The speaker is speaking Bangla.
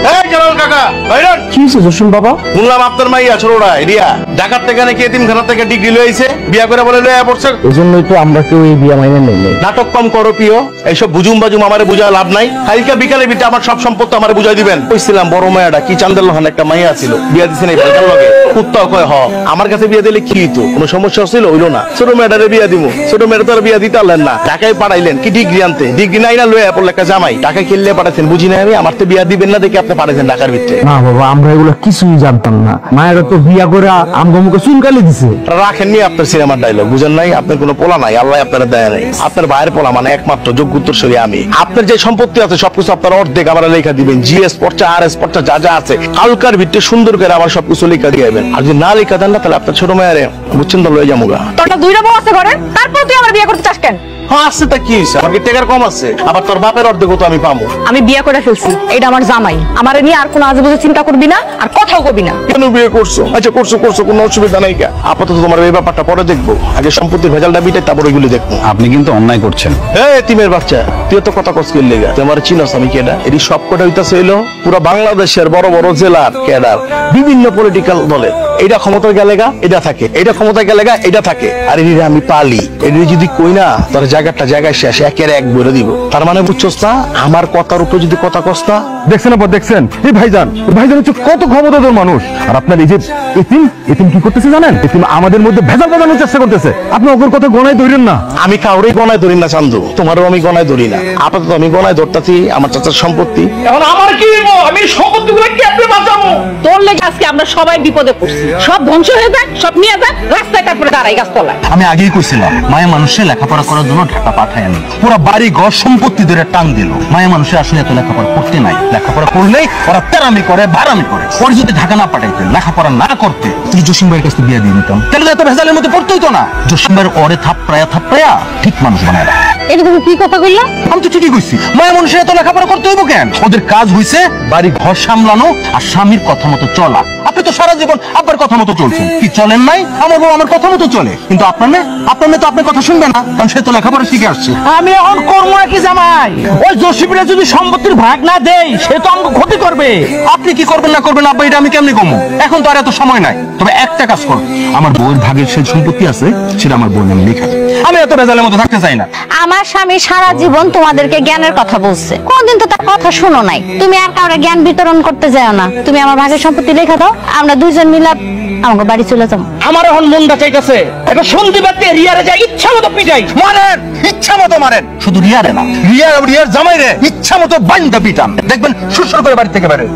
এই জালাল কাকা বাইরন। কি হইছে জসিম বাবা? শুনলাম আপনার মাইয়া ছোড়া রিয়া ঢাকার থেকে নাকি এতিমখানা থেকে ডিগ্রি লইছে, বিয়া করে বলে লইয়া পড়ছে। এজন্যই তো আমরা কেউ এই বিয়া মাইনে নেই। নাটক কম করো প্রিয়, এইসব বুজুম বাজুম আমারে বুঝা লাভ নাই। কালকে বিকালে বিটা আমার সব সম্পত্তি আমারে বুঝাই দিবেন। কইছিলাম বড় মায়াটা কি চান্দেল লোহান একটা মাইয়া ছিল, বিয়া দিছেন এই ভাইটার লগে। কুত্তাও কয় হ আমার কাছে বিয়া দিলে কি হইতো, কোনো সমস্যা ছিল হইলো না। ছোট মেয়েটারে বিয়া দিমু, ছোট মেয়েটা তো বিয়া দিতে পারলেন না, ঢাকায় পাঠাইলেন কি ডিগ্রি আনতে, ডিগ্রি নাই না লইয়া পড়লে একটা জামাই ঢাকায় খেললে পাঠাইছেন। বুঝি না আমি, আমার তো বিয়া দিবেন না দেখে আপনি পাঠাইছেন ঢাকার ভিতরে। না বাবা, আমরা এগুলো কিছুই জানতাম না। মায়েরা তো বিয়া করে আমগো মুখে চুনকালি দিছে। রাখেননি আপনার সিনেমার ডায়লগ, বুঝেন নাই? আপনার কোনো পোলা নাই, আল্লাহ আপনারা দেয় নাই। আপনার ভাইয়ের পোলা মানে একমাত্র যোগ্য উত্তরসূরি আমি। আপনার যে সম্পত্তি আছে সবকিছু আপনার অর্ধেক আমার লেখা দিবেন, জিএস পর্চা আর এস পর্চা যা যা আছে কালকার ভিতরে সুন্দর করে আমার সবকিছু লেখা দিবেন। আর যদি না লেখা দেন না তাহলে আপনার ছোট মেয়ারে বুঝছেন তো লয়ে যাবো গা। তোরটা দুইটা বউ আছে ঘরে, তারপর তুই আমার বিয়ে করতে চাস কেন? হ্যাঁ আছে তা কি হইছে, আমার কি টাকার কম আছে? আবার তোর বাপের অর্ধেক তো আমি পাবো। আমি বিয়ে করে ফেলছি, এটা আমার জামাই। আমার নিয়ে আর কোনো আজেবাজে চিন্তা করবি না, আর কথাও কবি না। কেন বিয়ে করছো? আচ্ছা করছো করছো, কোনো অসুবিধা নাই। কা আপাতত তোমার এই ব্যাপারটা পরে দেখবো, আগে সম্পত্তির ভেজালটা বিটাই তারপর ওইগুলো দেখবো। আপনি কিন্তু অন্যায় করছেন। হ্যাঁ তিমের বাচ্চা, তুই তো কথা কস করলি গা, তোমার চিনস আমি কেডা? এটি সব কটা হইতাছে হইলো পুরো বাংলাদেশের বড় বড় জেলার ক্যাডার, বিভিন্ন পলিটিক্যাল দলে। এইটা ক্ষমতায় গেলে গা এটা থাকে, এইটা ক্ষমতায় গেলে গা এটা থাকে। আর এটি আমি পালি, এটি যদি কই না তোর জায়গাটা জায়গায় শেষ একের এক বলে দিব। তার মানে বুঝছস না, আমার কথার উপর যদি কথা কস না। দেখছেন আপা, দেখছেন এই ভাইজান হচ্ছে কত ক্ষমতাধর মানুষ। আর আপনার এই যে এতিম কি করতেছে জানেন? এতিম আমাদের মধ্যে ভেজাল বাঁধানোর চেষ্টা করতেছে। আপনি ওর কথা গণায় ধরেন না। আমি কাউরেই গণায় ধরি না চান্দু, তোমারও আমি গণায় ধরি না। আপাতত আমি গণায় ধরতাছি আমার চাচার সম্পত্তি। এখন আমার কি হইব? আমি সম্পত্তিগুলো কেমনে বাঁচাবো? তোর লেগে আজকে আমরা সবাই বিপদে পড়ছি। সব ধ্বংস হয়ে যায়, সব নিয়ে যায় রাস্তায়, তারপরে দাঁড়াই গাছতলায়। আমি আগেই কইছিলাম মায়া মানুষের লেখাপড়া করার জন্য ঢাকা পাঠায় না, পুরো বাড়ি ঘর সম্পত্তি ধরে টান দিল। মায়া মানুষের আসলে এত লেখাপড়া করতে নাই, লেখাপড়া করলেই ওরা তেরামি করে বারামি করে। ওর যদি ঢাকা না পাঠাইতেন, লেখাপড়া না করতে, তুই জসিম ভাইয়ের কাছে বিয়ে দিয়ে দিতাম, তাহলে এত ভেজালের মধ্যে পড়তে হইতো না। জসিম ভাইয়ের ওরে থাপড়ায়া ঠিক মানুষ বানায় রাখে। এটা তুমি কি কথা কইলা? আমি তো ঠিকই কইছি, মায়া মানুষের এত লেখাপড়া করতে হইব কেন? ওদের কাজ হইছে বাড়ি ঘর সামলানো আর স্বামীর কথা মতো চলা। আপনি তো সারা জীবন আব্বার কথা মতো চলছেন, কি চলেন নাই? আমার বউ আমার কথা মতো চলে, কিন্তু আপনার মেয়ে তো আপনার কথা শুনবে না, কারণ সে তো লেখাপড়া শিখে আসছে। আমি এখন করবো নাকি জামাই? ওই জসিমরা যদি সম্পত্তির ভাগ না দেয়, সে তো আমাকে ক্ষতি করবে। আপনি কি করবেন না করবেন আব্বা, এটা আমি কেমনি কমো? এখন তো আর এত সময় নাই। তবে একটা কাজ করো, আমার বউয়ের ভাগের সে সম্পত্তি আছে সেটা আমার বউয়ের নামে লেখা। আমি এত ভেজালের মধ্যে থাকতে চাই না। আমার স্বামী সারা জীবন তোমাদেরকে জ্ঞানের কথা বলছে, কোনদিন তো তার কথা শুনো নাই। তুমি আর কাউরে জ্ঞান বিতরণ করতে যাও না। তুমি আমার ভাগের সম্পত্তি লেখা দাও, আমরা দুইজন মিলে আমাকে বাড়ি চলে যাবো। আমার এখন মনটা চাইতেছে একটা সন্ধিবাদে রিয়ারে যায় ইচ্ছা মতো পিটাই। মারেন, ইচ্ছা মতো মারেন। শুধু রিয়ারে না, রিয়ার জামাই রে ইচ্ছা মতো বাইন্দা পিটান, দেখবেন সুসর করে বাড়ি থেকে বেরোয়।